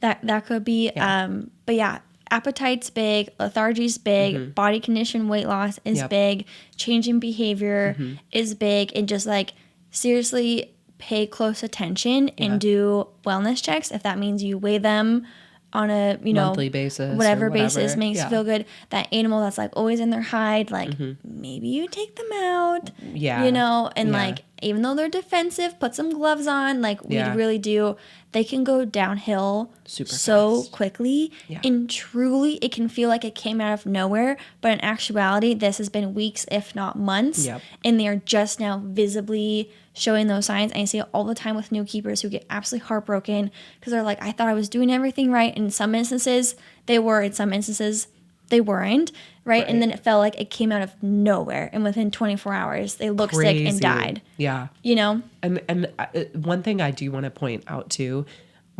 That could be. But yeah, appetite's big, lethargy's big, body condition, weight loss is big, changing behavior is big, and just like seriously pay close attention and do wellness checks. If that means you weigh them on a monthly basis, whatever basis makes you feel good. That animal that's like always in their hide, like maybe you take them out, and like even though they're defensive, put some gloves on. Like we really do. They can go downhill so fast. Quickly, and truly it can feel like it came out of nowhere, but in actuality this has been weeks if not months, and they are just now visibly showing those signs. And I see it all the time with new keepers who get absolutely heartbroken because they're like, I thought I was doing everything right. In some instances they were, in some instances they weren't, right? And then it felt like it came out of nowhere, and within 24 hours they looked sick and died. And one thing I do want to point out too,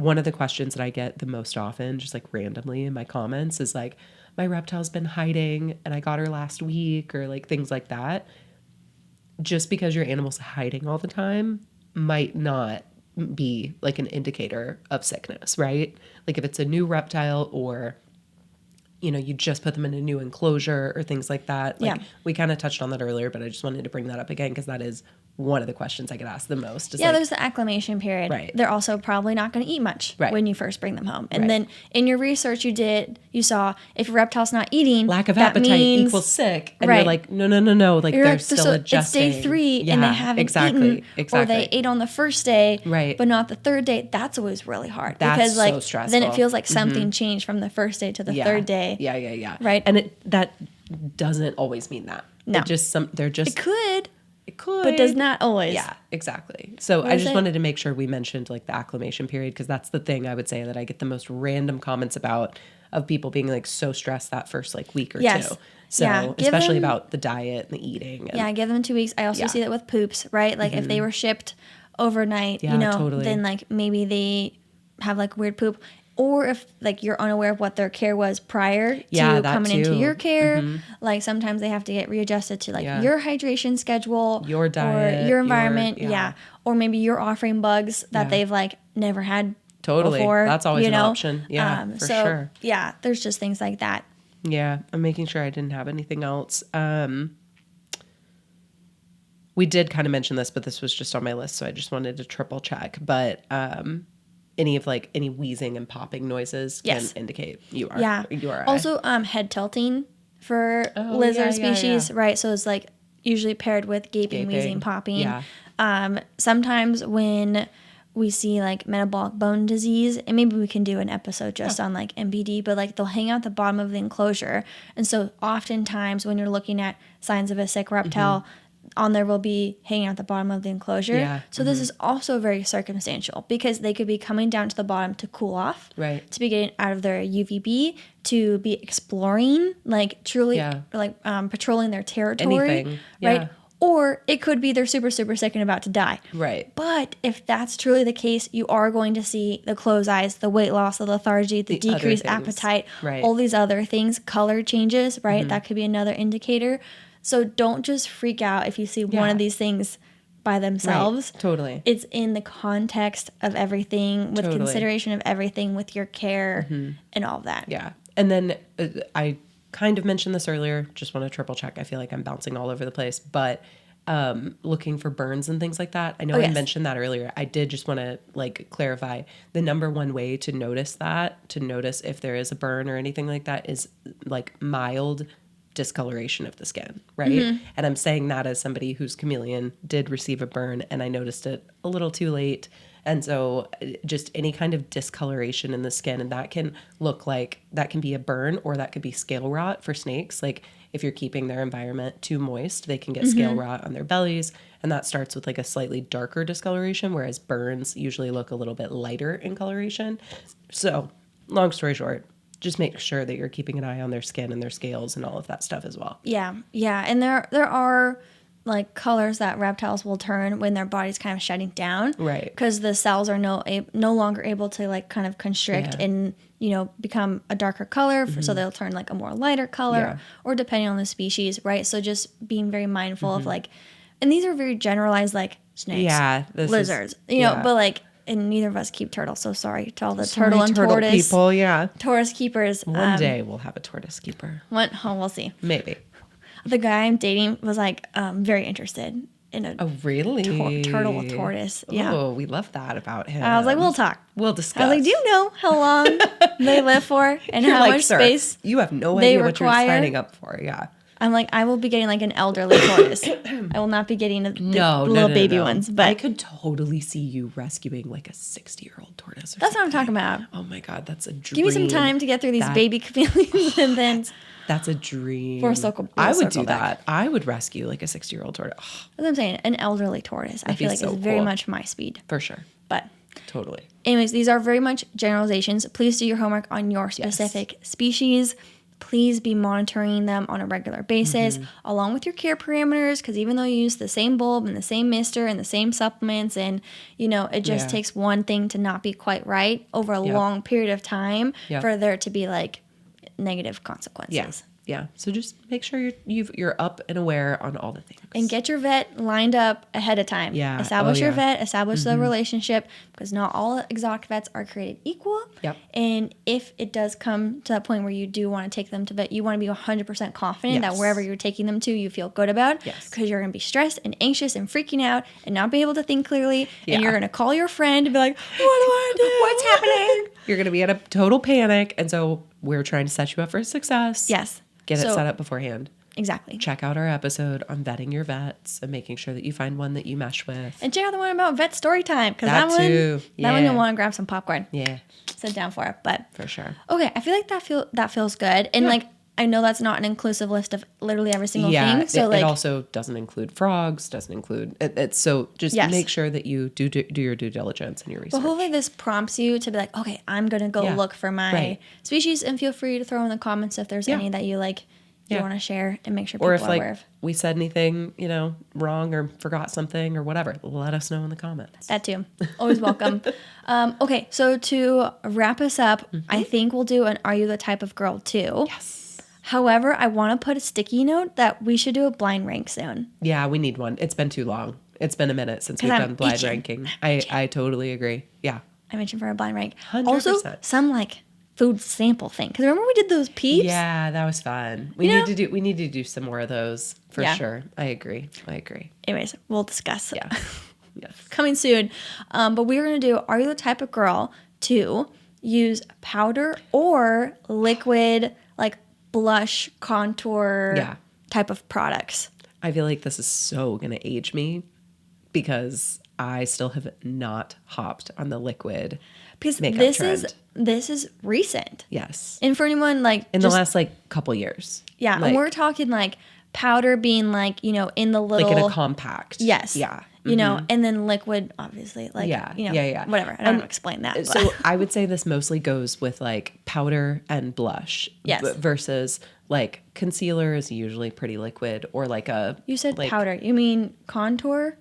one of the questions that I get the most often, just like randomly in my comments, is like, my reptile's been hiding and I got her last week, or like things like that. Just because your animal's hiding all the time might not be like an indicator of sickness, right? Like if it's a new reptile, or you know, you just put them in a new enclosure or things like that. Like we kind of touched on that earlier, but I just wanted to bring that up again because that is one of the questions I get asked the most. Yeah, like, there's the acclimation period. Right. They're also probably not going to eat much when you first bring them home. And then in your research you saw if a reptile's not eating, lack of appetite equals sick. And you're like, no. Like they're still adjusting. It's day 3 and they haven't eaten. Or they ate on the first day, but not the third day. That's always really hard. Because like so stressful. Then it feels like something changed from the first day to the third day. Yeah. Right. And that doesn't always mean that. No. It could. It could. But does not always. Yeah, exactly. So I just wanted to make sure we mentioned like the acclimation period, because that's the thing I would say that I get the most random comments about, of people being like so stressed that first like week or two. So especially about the diet and the eating. And, give them 2 weeks. I also see that with poops, right? Like if they were shipped overnight, then like maybe they have like weird poop. Or if like you're unaware of what their care was prior to coming into your care, like sometimes they have to get readjusted to like your hydration schedule, your diet, or your environment, or maybe you're offering bugs that they've like never had before. That's always an option. For sure. Yeah, there's just things like that. Yeah, I'm making sure I didn't have anything else. We did kind of mention this, but this was just on my list, so I just wanted to triple check. But any wheezing and popping noises can indicate you are URI. Also, head tilting for lizard species, right? So it's like usually paired with gaping, wheezing, popping. Yeah. Sometimes when we see like metabolic bone disease, and maybe we can do an episode just on like MBD, but like they'll hang out the bottom of the enclosure. And so oftentimes when you're looking at signs of a sick reptile, on there will be hanging out the bottom of the enclosure. Yeah. So this is also very circumstantial, because they could be coming down to the bottom to cool off, to be getting out of their UVB, to be exploring, like truly like patrolling their territory. Anything. Right? Or it could be they're super, super sick and about to die. Right. But if that's truly the case, you are going to see the closed eyes, the weight loss, the lethargy, the decreased appetite, all these other things, color changes, right? That could be another indicator. So don't just freak out if you see one of these things by themselves. Right. Totally. It's in the context of everything, with consideration of everything, with your care and all of that. Yeah. And then I kind of mentioned this earlier, just want to triple check. I feel like I'm bouncing all over the place, but looking for burns and things like that. I know I mentioned that earlier. I did just want to like clarify the number one way to notice if there is a burn or anything like that is like mild discoloration of the skin, right? And I'm saying that as somebody whose chameleon did receive a burn, and I noticed it a little too late. And so just any kind of discoloration in the skin, and that can look like, that can be a burn, or that could be scale rot for snakes. Like if you're keeping their environment too moist, they can get scale rot on their bellies, and that starts with like a slightly darker discoloration, whereas burns usually look a little bit lighter in coloration. So long story short, just make sure that you're keeping an eye on their skin and their scales and all of that stuff as well. Yeah. And there are like colors that reptiles will turn when their body's kind of shutting down, right? Because the cells are no longer able to like kind of constrict and become a darker color, so they'll turn like a more lighter color, or depending on the species, right? So just being very mindful of like, and these are very generalized, like snakes, lizards, but like. And neither of us keep turtles, so sorry to all the turtle and tortoise people. Tortoise keepers. One day we'll have a tortoise keeper. We'll see. Maybe. The guy I'm dating was like very interested in a turtle with tortoise. Yeah. Oh, we love that about him. I was like, we'll talk. We'll discuss. I was like, do you know how long they live for and how much space? You have no idea what you're signing up for. Yeah. I'm like, I will be getting like an elderly tortoise. I will not be getting the little baby ones. But I could totally see you rescuing like a 60-year-old tortoise. That's what I'm talking about. Oh my God, that's a dream. Give me some time to get through these baby chameleons, and then that's a dream. I would do that. I would rescue like a 60-year-old tortoise. Oh. That's what I'm saying. An elderly tortoise. I feel like it's very much my speed. For sure. But totally. Anyways, these are very much generalizations. Please do your homework on your specific species. please be monitoring them on a regular basis, along with your care parameters, because even though you use the same bulb and the same mister and the same supplements, and, you know, it just takes one thing to not be quite right over a long period of time for there to be, like, negative consequences. Yeah. So just make sure you're up and aware on all the things. And get your vet lined up ahead of time. Yeah. Establish your vet, establish the relationship, because not all exotic vets are created equal. Yep. And if it does come to that point where you do want to take them to vet, you want to be 100% confident that wherever you're taking them to, you feel good about. Yes. Because you're going to be stressed and anxious and freaking out and not be able to think clearly. Yeah. And you're going to call your friend and be like, what do I do? What's happening? You're going to be in a total panic. And so we're trying to set you up for success. Yes. Get it set up beforehand. Exactly. Check out our episode on vetting your vets and making sure that you find one that you mesh with. And check out the one about vet story time, because that one you'll want to grab some popcorn. Yeah. Sit down for it, but for sure. Okay, I feel like that feels good, and like I know that's not an inclusive list of literally every single thing. So it also doesn't include frogs. Doesn't include it. So just make sure that you do your due diligence and your research. But hopefully this prompts you to be like, okay, I'm gonna go look for my species, and feel free to throw in the comments if there's any that you like. You want to share and make sure people are aware of. We said anything, wrong or forgot something or whatever, let us know in the comments. That too. Always welcome. Okay, so to wrap us up, I think we'll do an Are You the Type of Girl too. Yes. However, I want to put a sticky note that we should do a blind rank soon. Yeah, we need one. It's been too long. It's been a minute since we've done blind ranking. I totally agree. Yeah. I mentioned for a blind rank. 100%. Also, some like food sample thing, because remember we did those peeps? Yeah, that was fun. We need to do some more of those for sure. I agree. Anyways, we'll discuss. Yeah. Yes. Coming soon. But we're gonna do Are You the Type of Girl to use powder or liquid like blush contour type of products? I feel like this is so gonna age me because I still have not hopped on the liquid makeup trend. This is recent. Yes. And for anyone like in the last couple years. Yeah, and we're talking like powder being like, in the little like in a compact. Yes. Yeah. You know, and then liquid obviously like whatever. I don't know how to explain that. So I would say this mostly goes with like powder and blush. Yes. Versus like concealer is usually pretty liquid or like a You said powder. You mean contour?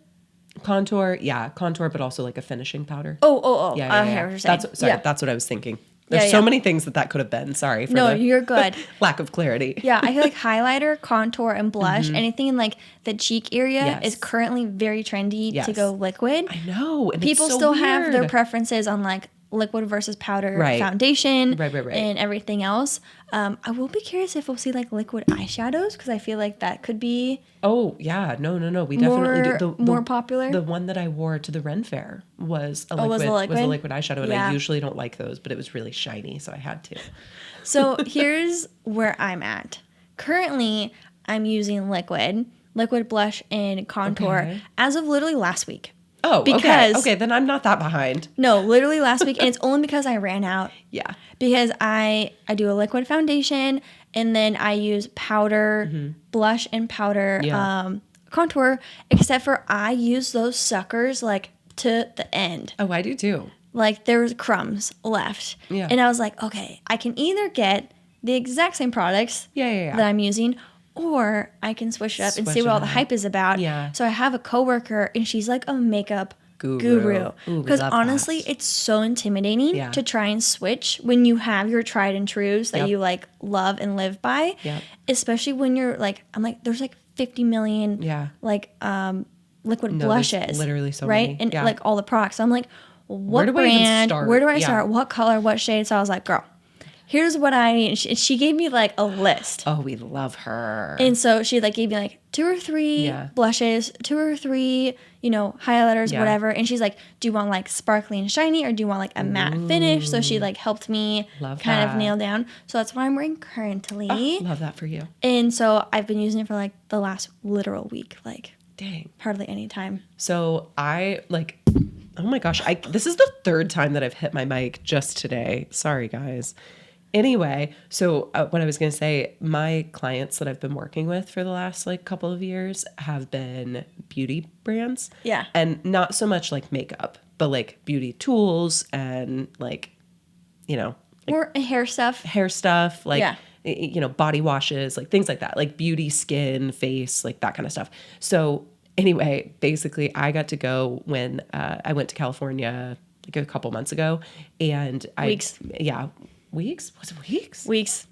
Contour, but also like a finishing powder. Oh. Yeah. That's what I was thinking. There's so many things that could have been. Sorry for you're good. lack of clarity. Yeah, I feel like highlighter, contour, and blush, anything in like the cheek area is currently very trendy to go liquid. I know. And people it's so still weird. have their preferences on like liquid versus powder foundation and everything else. I will be curious if we'll see like liquid eyeshadows, because I feel like that could be no, we definitely do. More popular. The one that I wore to the Ren Fair was a liquid eyeshadow, and I usually don't like those, but it was really shiny, so I had to. So here's where I'm at. Currently, I'm using liquid blush and contour as of literally last week. Oh, okay, then I'm not that behind. No, literally last week, and it's only because I ran out. Yeah. Because I do a liquid foundation, and then I use powder, blush and powder, contour, except for I use those suckers like to the end. Oh, I do too. Like there was crumbs left. Yeah. And I was like, okay, I can either get the exact same products that I'm using, or I can switch it up and see what all the hype is about. Yeah. So I have a coworker, and she's like a makeup guru. Because honestly, it's so intimidating to try and switch when you have your tried and trues that you like love and live by. Yep. Especially when you're like, I'm like, there's like 50 million like liquid blushes. Literally so many. Right? And like all the products. So I'm like, what brand? Where do I start? What color? What shade? So I was like, girl, here's what I need. And she gave me like a list. Oh, we love her. And so she like gave me like 2 or 3 blushes, 2 or 3, highlighters, whatever. And she's like, do you want like sparkly and shiny, or do you want like a matte finish? So she like helped me kind of nail down. So that's what I'm wearing currently. Oh, love that for you. And so I've been using it for like the last literal week. Like, dang, hardly any time. So I like, oh my gosh, this is the 3rd time that I've hit my mic just today. Sorry, guys. Anyway, so what I was going to say, my clients that I've been working with for the last like couple of years have been beauty brands. Yeah. And not so much like makeup, but like beauty tools and like, or hair stuff. Like body washes, like things like that, like beauty, skin, face, like that kind of stuff. So anyway, basically I got to go when I went to California like a couple months ago, and Weeks. Weeks? Was it weeks? Weeks.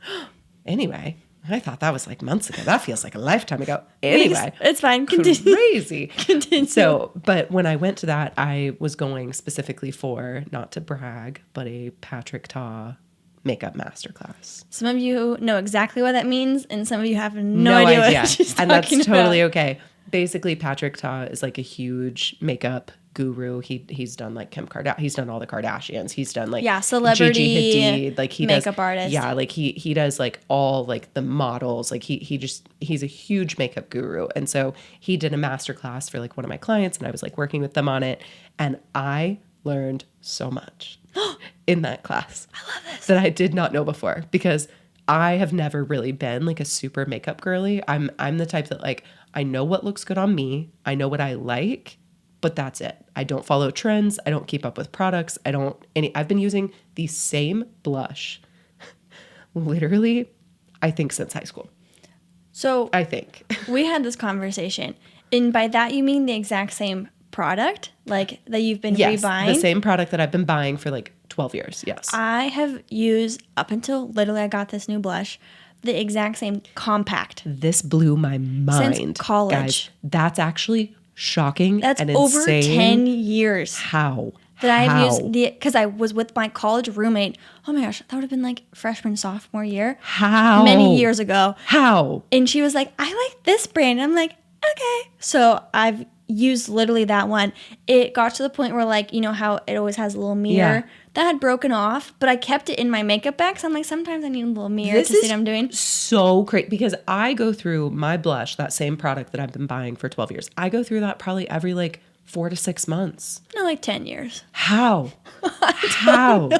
Anyway, I thought that was like months ago. That feels like a lifetime ago. Anyway. It's fine. Continue. Crazy. Continue. So, but when I went to that, I was going specifically for, not to brag, but a Patrick Ta makeup masterclass. Some of you know exactly what that means, and some of you have no idea what she's talking and that's totally about. okay. Basically, Patrick Ta is like a huge makeup guru. He's done like Kim Kardashian. He's done all the Kardashians. He's done like celebrity Gigi Hadid. Like he makeup does, artist. Yeah, like he does like all like the models. Like he's a huge makeup guru. And so he did a master class for like one of my clients, and I was like working with them on it, and I learned so much in that class. I love this. That I did not know before, because I have never really been like a super makeup girly. I'm the type that like, I know what looks good on me. I know what I like, but that's it. I don't follow trends. I don't keep up with products. I've been using the same blush literally, I think, since high school. So I think. we had this conversation, and by that you mean the exact same product, like that you've been rebuying? The same product that I've been buying for like 12 years. Yes. I have used, up until literally I got this new blush, the exact same compact. This blew my mind. Since college. Guys, that's actually shocking. That's and over insane. 10 years. How? That I've used because I was with my college roommate. Oh my gosh, that would have been like freshman, sophomore year. How? Many years ago. How? And she was like, I like this brand. And I'm like, okay. So I've used literally that one. It got to the point where, like, you know how it always has a little mirror? Yeah. That had broken off, but I kept it in my makeup bag. So I'm like, sometimes I need a little mirror to see what I'm doing. So great, because I go through my blush, that same product that I've been buying for 12 years. I go through that probably every like 4 to 6 months. No, like 10 years. How? How?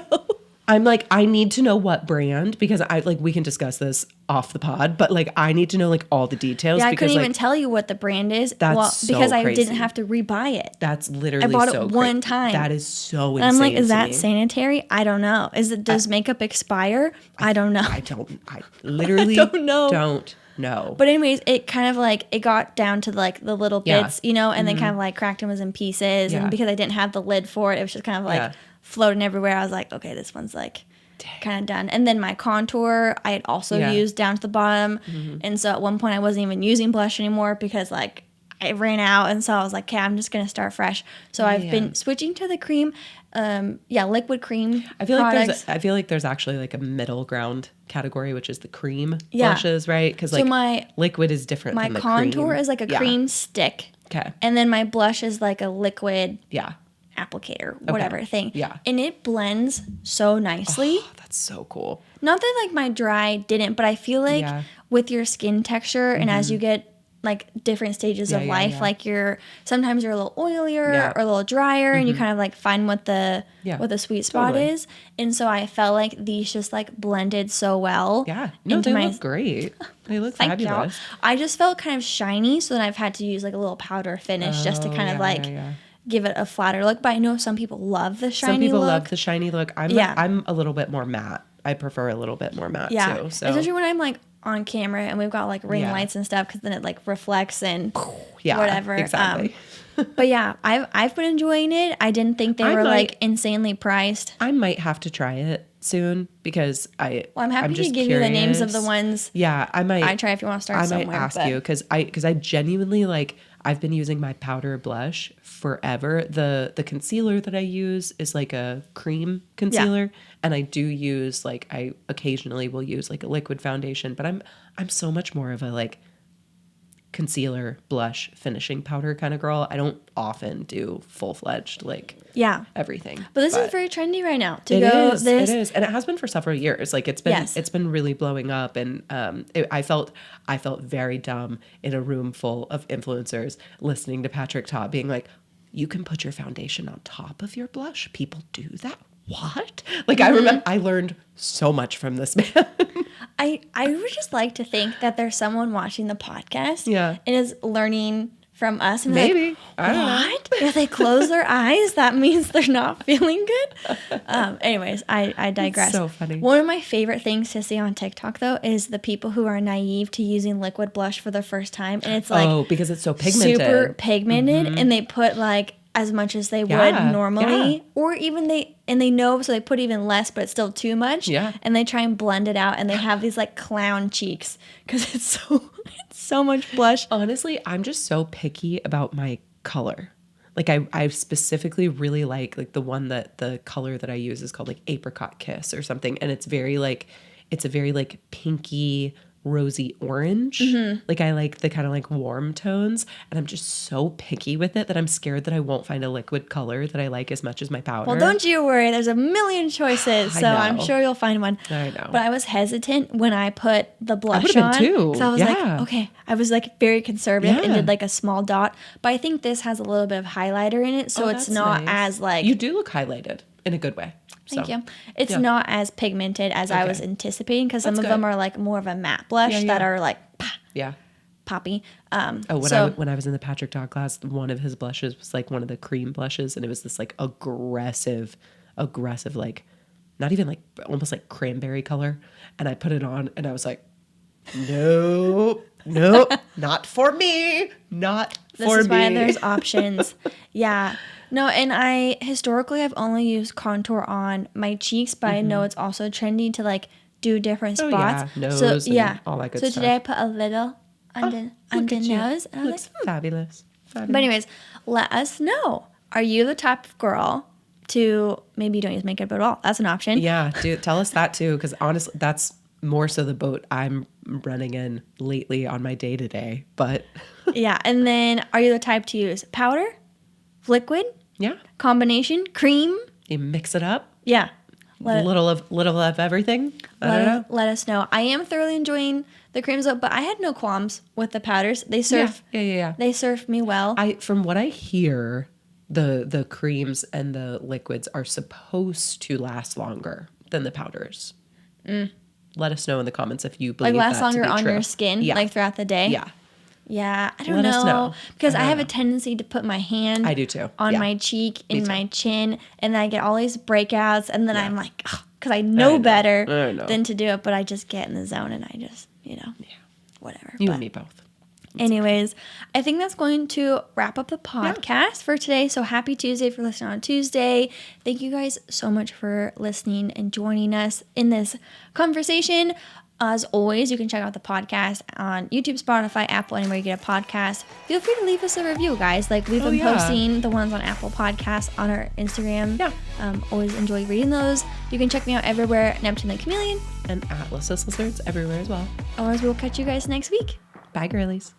I'm like, I need to know what brand, because I like, we can discuss this off the pod, but like, I need to know like all the details. Yeah, I because, couldn't even like, tell you what the brand is. That's so because crazy. I didn't have to rebuy it. That's literally I bought so it crazy. one time. That is so insane. And I'm like, is to that me. sanitary? I don't know. Does makeup expire? I don't know. I literally don't know. Don't know. But anyways, it kind of like, it got down to like the little Yeah. bits, you know, and then kind of like cracked and was in pieces. Yeah. And because I didn't have the lid for it, it was just kind of like floating everywhere. I was like, okay, this one's like kind of done. And then my contour, I had also used down to the bottom. And so at one point I wasn't even using blush anymore because like I ran out. And so I was like, okay, I'm just going to start fresh. So I've been switching to the cream. Liquid cream. I feel products. like there's actually like a middle ground category, which is the cream blushes, right? Because like my liquid is different. My than the contour cream. is like a cream stick. Okay. And then my blush is like a liquid applicator, whatever thing. Yeah. And it blends so nicely. Oh, that's so cool. Not that like my dry didn't, but I feel like with your skin texture and as you get like different stages of life, like sometimes you're a little oilier or a little drier and you kind of like find what the sweet spot is. And so I felt like these just like blended so well. Yeah. No, they look great. They look fabulous. I just felt kind of shiny, so then I've had to use like a little powder finish just to kind of like give it a flatter look. But I know some people love the shiny look. Some people love the shiny look. I'm a little bit more matte. I prefer a little bit more matte too. So. Especially when I'm like on camera and we've got like ring lights and stuff, because then it like reflects and whatever. Exactly. But yeah, I've been enjoying it. I didn't think they were like insanely priced. I might have to try it soon because I'm happy to give curious. you the names of the ones. Yeah, I might. I try if you want to start somewhere. I might ask you because I genuinely like. I've been using my powder blush forever. The concealer that I use is like a cream concealer, and I do use like I occasionally will use like a liquid foundation, but I'm so much more of a like concealer, blush, finishing powder kind of girl. I don't often do full-fledged like everything. But this is very trendy right now. It is, and it has been for several years. Like it's been really blowing up, and I felt very dumb in a room full of influencers listening to Patrick Ta being like, "You can put your foundation on top of your blush. People do that." What? Like I remember, I learned so much from this man. I would just like to think that there's someone watching the podcast and is learning from us. And Maybe. like, I don't know. what? If they close their eyes, that means they're not feeling good. Anyways, I digress. It's so funny. One of my favorite things to see on TikTok, though, is the people who are naive to using liquid blush for the first time. And it's like, because it's so pigmented. super pigmented, and they put like as much as they would normally, or even they know, so they put even less, but it's still too much. Yeah. And they try and blend it out, and they have these like clown cheeks because it's so much blush. Honestly, I'm just so picky about my color. Like I specifically really like the one that the color that I use is called like Apricot Kiss or something, and it's a very like pinky rosy orange. Like I like the kind of like warm tones, and I'm just so picky with it that I'm scared that I won't find a liquid color that I like as much as my powder. Well, don't you worry. There's a million choices, so I'm sure you'll find one. I know. But I was hesitant when I put the blush I on. too. So I was like, okay. I was like very conservative and Yeah. did like a small dot. But I think this has a little bit of highlighter in it, so it's that's not nice. as like... You do look highlighted in a good way. Thank you. It's not as pigmented as I was anticipating, because some of them are like more of a matte blush that are like poppy. When I was in the Patrick Dog class, one of his blushes was like one of the cream blushes, and it was this like aggressive like not even like almost like cranberry color, and I put it on and I was like, nope, not for me, This is why there's options. Yeah. No, and I've only used contour on my cheeks, but I know it's also trendy to like do different spots. Nose, so and all that good stuff. So today I put a little under nose, and I was Looks like, fabulous. But anyways, let us know. Are you the type of girl to, maybe you don't use makeup at all? That's an option. Yeah, tell us that too, because honestly, that's more so the boat I'm running in lately on my day-to-day. But Yeah, and then are you the type to use powder, liquid, combination, cream? You mix it up. Yeah. Little of everything. I don't know. Let us know. I am thoroughly enjoying the creams, though, but I had no qualms with the powders. They serve. Yeah. They serve me well. From what I hear, the creams and the liquids are supposed to last longer than the powders. Let us know in the comments if you believe like last that longer to be on true. your skin, like throughout the day. Yeah. Yeah, I don't Let know. us know. Because I have a tendency to put my hand I do too. on my cheek, in my chin, and then I get all these breakouts, and then I'm like, because I know better than to do it, but I just get in the zone, and I just, whatever. You and me both. Anyways, I think that's going to wrap up the podcast for today. So happy Tuesday for listening on Tuesday. Thank you guys so much for listening and joining us in this conversation. As always, you can check out the podcast on YouTube, Spotify, Apple, anywhere you get a podcast. Feel free to leave us a review, guys. Like, we've been posting the ones on Apple Podcasts on our Instagram. Yeah. Always enjoy reading those. You can check me out everywhere, Neptune the Chameleon. And at Lyssa everywhere as well. Otherwise, we'll catch you guys next week. Bye, girlies.